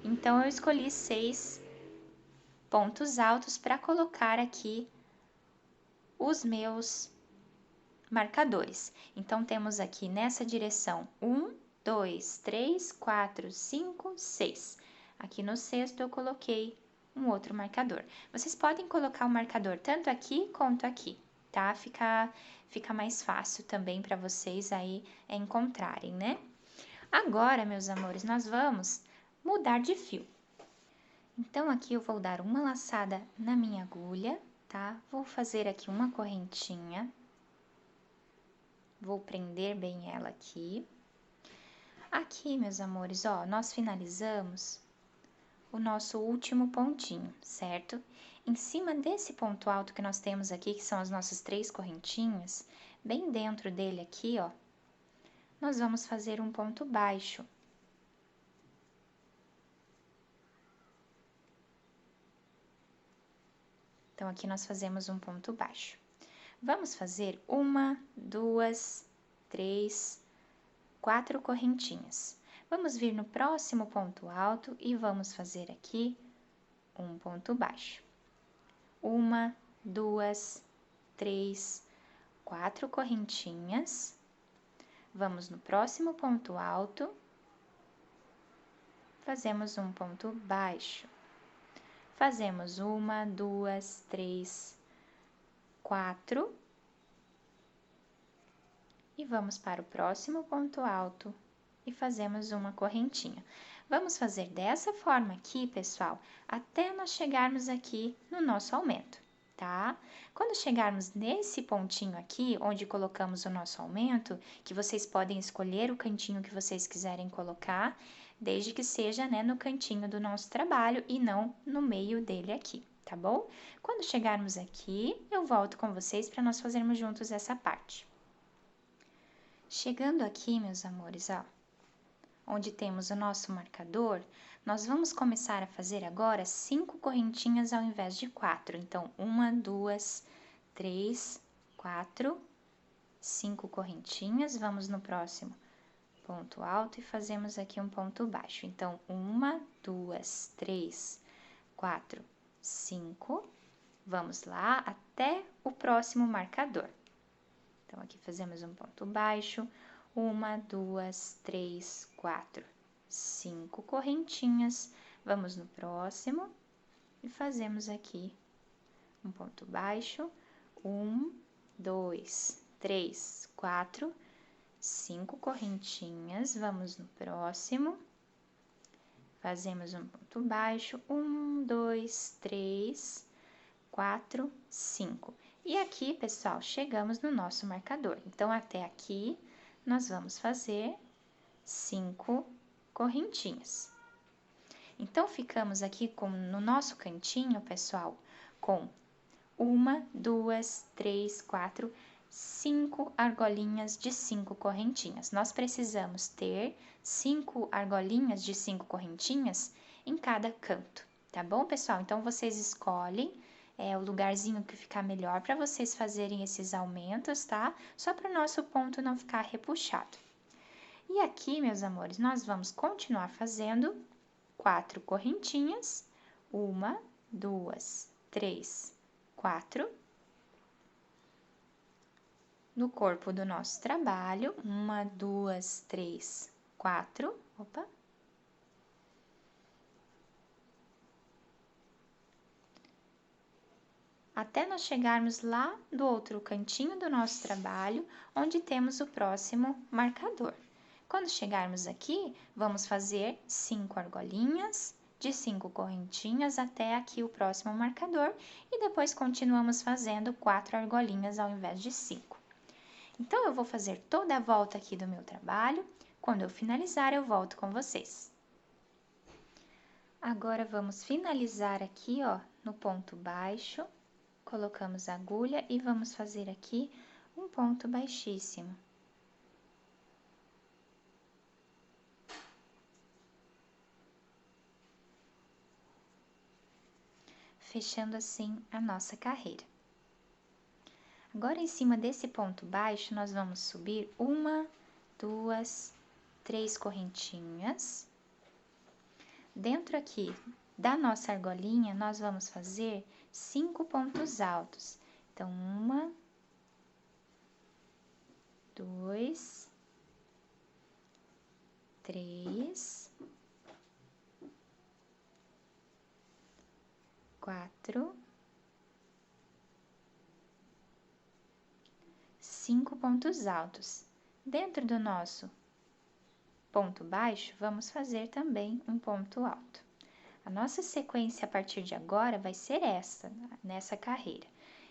Então, eu escolhi 6 pontos altos para colocar aqui os meus marcadores. Então, temos aqui nessa direção 1, 2, 3, 4, 5, 6. Aqui no sexto eu coloquei um outro marcador. Vocês podem colocar o marcador tanto aqui quanto aqui, tá? Fica mais fácil também para vocês aí encontrarem, né? Agora, meus amores, nós vamos mudar de fio. Então, aqui eu vou dar uma laçada na minha agulha, tá? Vou fazer aqui uma correntinha. Vou prender bem ela aqui. Aqui, meus amores, ó, nós finalizamos o nosso último pontinho, certo? Em cima desse ponto alto que nós temos aqui, que são as nossas 3 correntinhas, bem dentro dele aqui, ó, nós vamos fazer um ponto baixo. Então, aqui nós fazemos um ponto baixo. Vamos fazer 1, 2, 3, 4 correntinhas. Vamos vir no próximo ponto alto e vamos fazer aqui um ponto baixo. 1, 2, 3, 4 correntinhas. Vamos no próximo ponto alto, fazemos um ponto baixo. Fazemos 1, 2, 3, 4 e vamos para o próximo ponto alto e fazemos uma correntinha. Vamos fazer dessa forma aqui, pessoal, até nós chegarmos aqui no nosso aumento, tá? Quando chegarmos nesse pontinho aqui, onde colocamos o nosso aumento, que vocês podem escolher o cantinho que vocês quiserem colocar, desde que seja, né, no cantinho do nosso trabalho e não no meio dele aqui, tá bom? Quando chegarmos aqui, eu volto com vocês para nós fazermos juntos essa parte. Chegando aqui, meus amores, ó, onde temos o nosso marcador, nós vamos começar a fazer agora 5 correntinhas ao invés de 4. Então, 1, 2, 3, 4, 5 correntinhas. Vamos no próximo ponto alto e fazemos aqui um ponto baixo. Então, 1, 2, 3, 4, 5. Vamos lá até o próximo marcador. Então, aqui fazemos um ponto baixo. 1, 2, 3, 4, 5 correntinhas. Vamos no próximo e fazemos aqui um ponto baixo. 1, 2, 3, 4, 5 correntinhas. Vamos no próximo. Fazemos um ponto baixo. 1, 2, 3, 4, 5. E aqui, pessoal, chegamos no nosso marcador. Então, até aqui nós vamos fazer 5 correntinhas. Então, ficamos aqui no nosso cantinho, pessoal, com 1, 2, 3, 4, 5 argolinhas de 5 correntinhas. Nós precisamos ter 5 argolinhas de 5 correntinhas em cada canto, tá bom, pessoal? Então, vocês escolhem o lugarzinho que ficar melhor para vocês fazerem esses aumentos, tá? Só para o nosso ponto não ficar repuxado. E aqui, meus amores, nós vamos continuar fazendo 4 correntinhas, 1, 2, 3, 4. No corpo do nosso trabalho, 1, 2, 3, 4. Opa! Até nós chegarmos lá do outro cantinho do nosso trabalho, onde temos o próximo marcador. Quando chegarmos aqui, vamos fazer 5 argolinhas de 5 correntinhas até aqui o próximo marcador e depois continuamos fazendo 4 argolinhas ao invés de 5. Então, eu vou fazer toda a volta aqui do meu trabalho. Quando eu finalizar, eu volto com vocês. Agora, vamos finalizar aqui, ó, no ponto baixo. Colocamos a agulha e vamos fazer aqui um ponto baixíssimo. Fechando assim a nossa carreira. Agora, em cima desse ponto baixo, nós vamos subir 1, 2, 3 correntinhas. Dentro aqui da nossa argolinha, nós vamos fazer 5 pontos altos. Então, 1, 2, 3, 4, 5 pontos altos. Dentro do nosso ponto baixo, vamos fazer também um ponto alto. A nossa sequência a partir de agora vai ser essa, nessa carreira.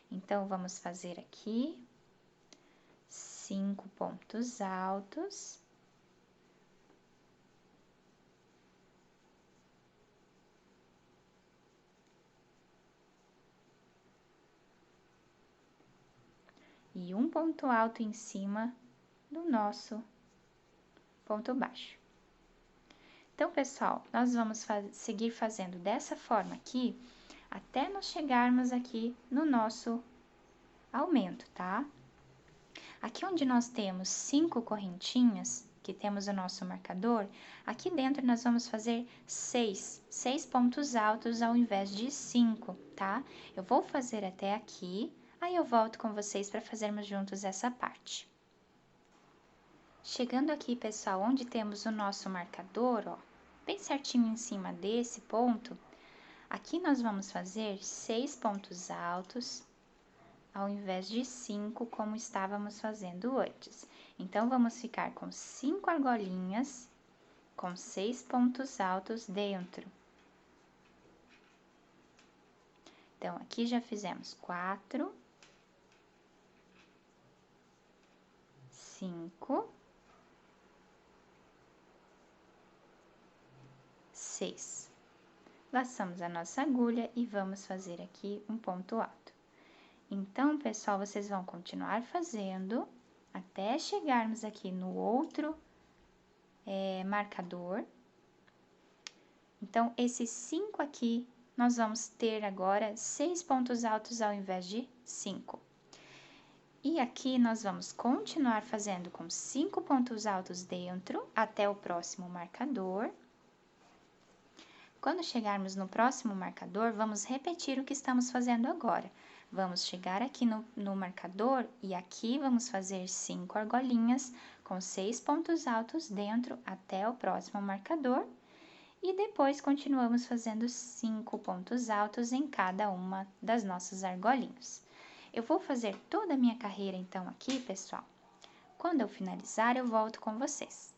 Então, vamos fazer aqui 5 pontos altos. E um ponto alto em cima do nosso ponto baixo. Então, pessoal, nós vamos seguir fazendo dessa forma aqui, até nós chegarmos aqui no nosso aumento, tá? Aqui onde nós temos 5 correntinhas, que temos o nosso marcador, aqui dentro nós vamos fazer 6 pontos altos ao invés de 5, tá? Eu vou fazer até aqui, aí eu volto com vocês para fazermos juntos essa parte. Chegando aqui, pessoal, onde temos o nosso marcador, ó, bem certinho em cima desse ponto, aqui nós vamos fazer 6 pontos altos, ao invés de 5, como estávamos fazendo antes. Então, vamos ficar com 5 argolinhas, com 6 pontos altos dentro. Então, aqui já fizemos 4, 5, 6. Laçamos a nossa agulha e vamos fazer aqui um ponto alto. Então, pessoal, vocês vão continuar fazendo até chegarmos aqui no outro marcador. Então, esses 5 aqui, nós vamos ter agora 6 pontos altos ao invés de 5. E aqui nós vamos continuar fazendo com 5 pontos altos dentro até o próximo marcador. Quando chegarmos no próximo marcador, vamos repetir o que estamos fazendo agora. Vamos chegar aqui no marcador e aqui vamos fazer 5 argolinhas com 6 pontos altos dentro até o próximo marcador. E depois continuamos fazendo 5 pontos altos em cada uma das nossas argolinhas. Eu vou fazer toda a minha carreira então aqui, pessoal. Quando eu finalizar, eu volto com vocês.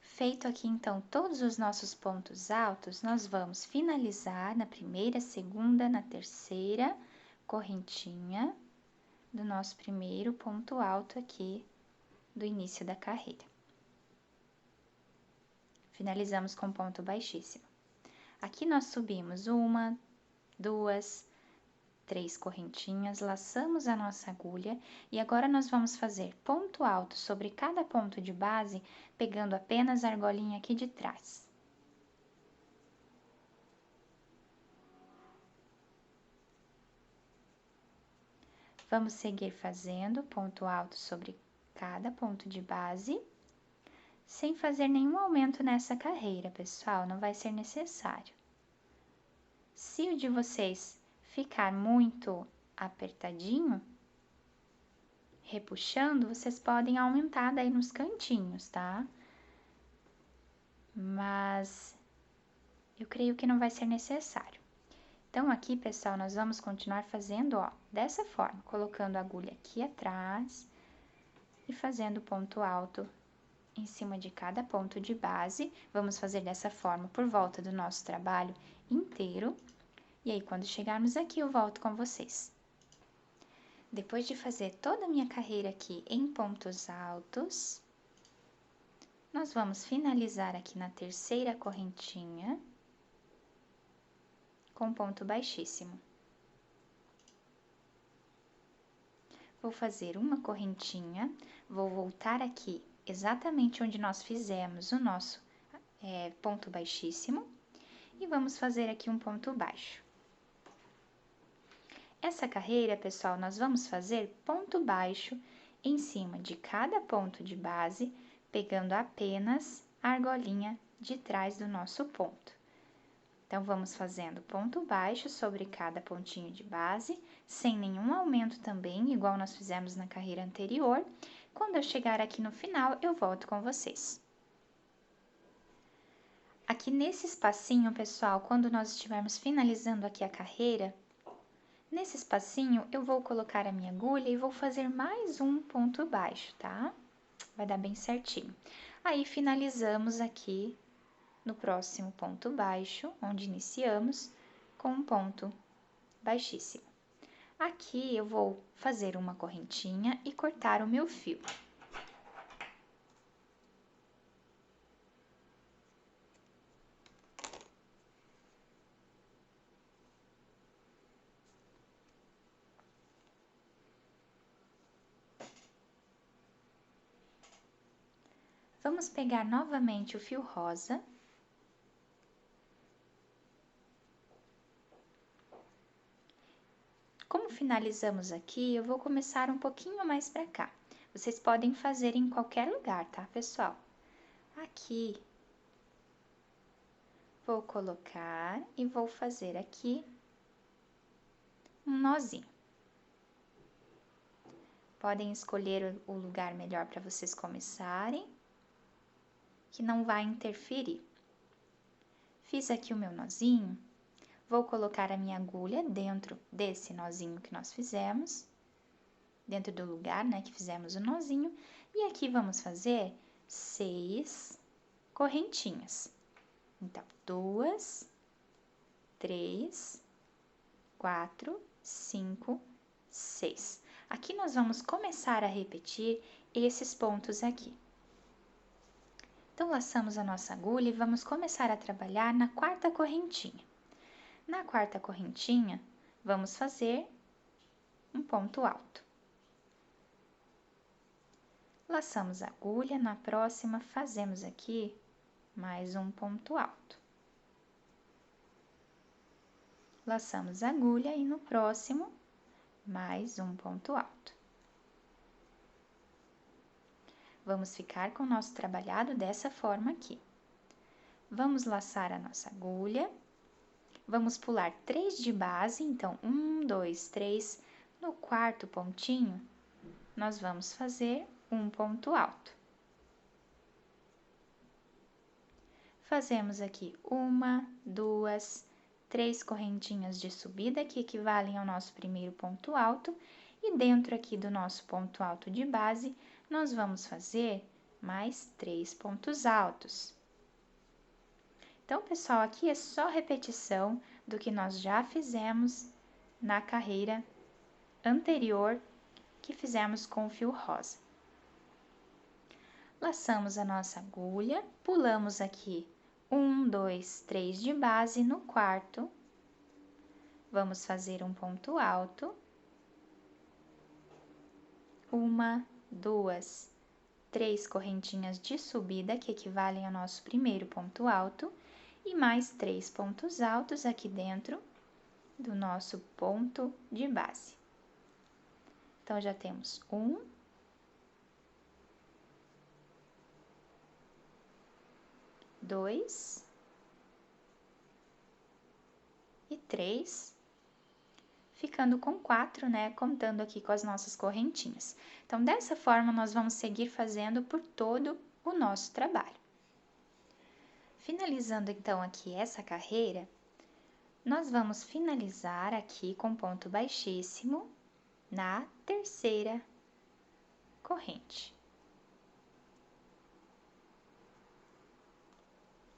Feito aqui então todos os nossos pontos altos, nós vamos finalizar na primeira, segunda, na terceira correntinha do nosso primeiro ponto alto aqui do início da carreira. Finalizamos com ponto baixíssimo. Aqui nós subimos 1, 2, 3 correntinhas, laçamos a nossa agulha e agora nós vamos fazer ponto alto sobre cada ponto de base, pegando apenas a argolinha aqui de trás. Vamos seguir fazendo ponto alto sobre cada ponto de base, sem fazer nenhum aumento nessa carreira, pessoal, não vai ser necessário. Se o de vocês ficar muito apertadinho, repuxando, vocês podem aumentar daí nos cantinhos, tá? Mas eu creio que não vai ser necessário. Então, aqui, pessoal, nós vamos continuar fazendo, ó, dessa forma, colocando a agulha aqui atrás e fazendo ponto alto em cima de cada ponto de base. Vamos fazer dessa forma por volta do nosso trabalho inteiro. E aí, quando chegarmos aqui, eu volto com vocês. Depois de fazer toda a minha carreira aqui em pontos altos, nós vamos finalizar aqui na terceira correntinha com ponto baixíssimo. Vou fazer uma correntinha, vou voltar aqui exatamente onde nós fizemos o nosso ponto baixíssimo e vamos fazer aqui um ponto baixo. Essa carreira, pessoal, nós vamos fazer ponto baixo em cima de cada ponto de base, pegando apenas a argolinha de trás do nosso ponto. Então, vamos fazendo ponto baixo sobre cada pontinho de base, sem nenhum aumento também, igual nós fizemos na carreira anterior. Quando eu chegar aqui no final, eu volto com vocês. Aqui nesse espacinho, pessoal, quando nós estivermos finalizando aqui a carreira, nesse espacinho eu vou colocar a minha agulha e vou fazer mais um ponto baixo, tá? Vai dar bem certinho. Aí, finalizamos aqui no próximo ponto baixo, onde iniciamos, com um ponto baixíssimo. Aqui eu vou fazer uma correntinha e cortar o meu fio. Vamos pegar novamente o fio rosa. Como finalizamos aqui, eu vou começar um pouquinho mais pra cá. Vocês podem fazer em qualquer lugar, tá, pessoal? Aqui, vou colocar e vou fazer aqui um nozinho. Podem escolher o lugar melhor para vocês começarem, que não vai interferir. Fiz aqui o meu nozinho, vou colocar a minha agulha dentro desse nozinho que nós fizemos, dentro do lugar, né, que fizemos o nozinho, e aqui vamos fazer 6 correntinhas. Então, 2, 3, 4, 5, 6. Aqui nós vamos começar a repetir esses pontos aqui. Então, laçamos a nossa agulha e vamos começar a trabalhar na quarta correntinha. Na quarta correntinha, vamos fazer um ponto alto. Laçamos a agulha, na próxima fazemos aqui mais um ponto alto. Laçamos a agulha e no próximo, mais um ponto alto. Vamos ficar com o nosso trabalhado dessa forma aqui. Vamos laçar a nossa agulha, vamos pular 3 de base, então 1, 2, 3, no quarto pontinho, nós vamos fazer um ponto alto. Fazemos aqui 1, 2, 3 correntinhas de subida, que equivalem ao nosso primeiro ponto alto, e dentro aqui do nosso ponto alto de base, nós vamos fazer mais 3 pontos altos. Então, pessoal, aqui é só repetição do que nós já fizemos na carreira anterior que fizemos com o fio rosa. Laçamos a nossa agulha, pulamos aqui 1, 2, 3 de base, no quarto, vamos fazer um ponto alto. 1, 2, 3 correntinhas de subida, que equivalem ao nosso primeiro ponto alto, e mais 3 pontos altos aqui dentro do nosso ponto de base. Então, já temos 1, 2 e 3, ficando com 4, né? Contando aqui com as nossas correntinhas. Então, dessa forma, nós vamos seguir fazendo por todo o nosso trabalho. Finalizando, então, aqui essa carreira, nós vamos finalizar aqui com ponto baixíssimo na terceira corrente.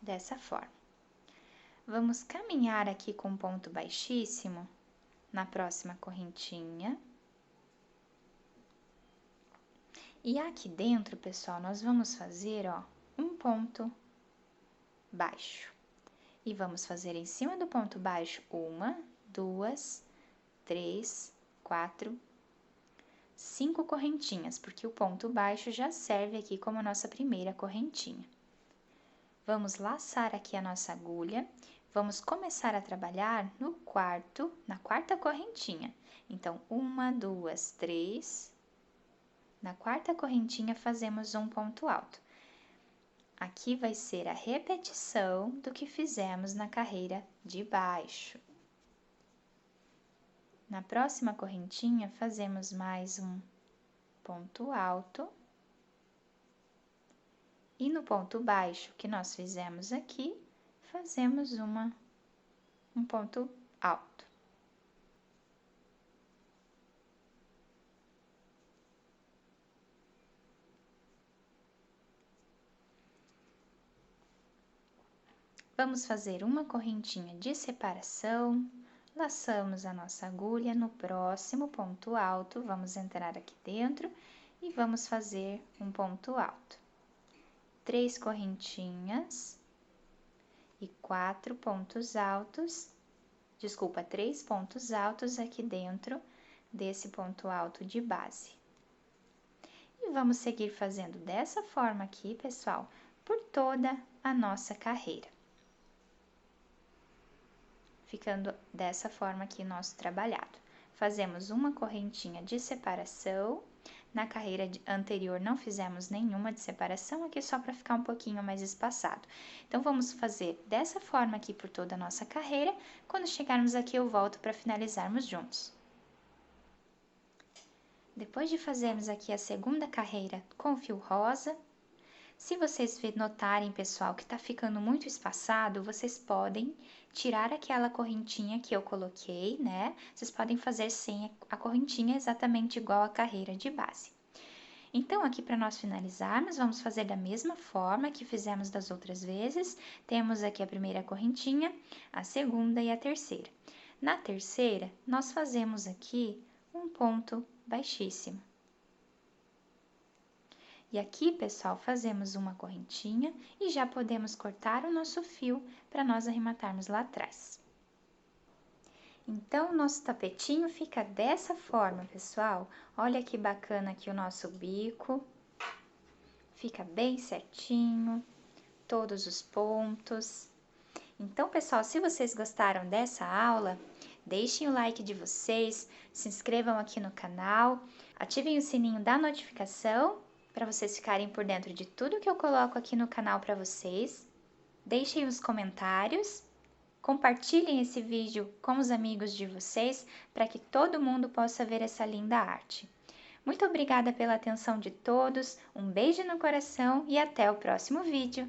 Dessa forma. Vamos caminhar aqui com ponto baixíssimo na próxima correntinha. E aqui dentro, pessoal, nós vamos fazer, ó, um ponto baixo. E vamos fazer em cima do ponto baixo 1, 2, 3, 4, 5 correntinhas, porque o ponto baixo já serve aqui como nossa primeira correntinha. Vamos laçar aqui a nossa agulha, vamos começar a trabalhar na quarta correntinha. Então, 1, 2, 3, na quarta correntinha fazemos um ponto alto. Aqui vai ser a repetição do que fizemos na carreira de baixo. Na próxima correntinha, fazemos mais um ponto alto. E no ponto baixo que nós fizemos aqui, fazemos um ponto alto. Vamos fazer uma correntinha de separação, laçamos a nossa agulha no próximo ponto alto, vamos entrar aqui dentro e vamos fazer um ponto alto. 3 correntinhas e 4 pontos altos, desculpa, 3 pontos altos aqui dentro desse ponto alto de base. E vamos seguir fazendo dessa forma aqui, pessoal, por toda a nossa carreira. Ficando dessa forma aqui nosso trabalhado. Fazemos uma correntinha de separação. Na carreira anterior não fizemos nenhuma de separação, aqui só para ficar um pouquinho mais espaçado. Então, vamos fazer dessa forma aqui por toda a nossa carreira. Quando chegarmos aqui, eu volto para finalizarmos juntos. Depois de fazermos aqui a segunda carreira com fio rosa, se vocês notarem, pessoal, que tá ficando muito espaçado, vocês podem tirar aquela correntinha que eu coloquei, né? Vocês podem fazer sem a correntinha exatamente igual a carreira de base. Então, aqui para nós finalizarmos, vamos fazer da mesma forma que fizemos das outras vezes. Temos aqui a primeira correntinha, a segunda e a terceira. Na terceira, nós fazemos aqui um ponto baixíssimo. E aqui, pessoal, fazemos uma correntinha e já podemos cortar o nosso fio para nós arrematarmos lá atrás. Então, o nosso tapetinho fica dessa forma, pessoal. Olha que bacana aqui o nosso bico. Fica bem certinho, todos os pontos. Então, pessoal, se vocês gostaram dessa aula, deixem o like de vocês, se inscrevam aqui no canal, ativem o sininho da notificação para vocês ficarem por dentro de tudo que eu coloco aqui no canal para vocês. Deixem os comentários, compartilhem esse vídeo com os amigos de vocês para que todo mundo possa ver essa linda arte. Muito obrigada pela atenção de todos, um beijo no coração e até o próximo vídeo!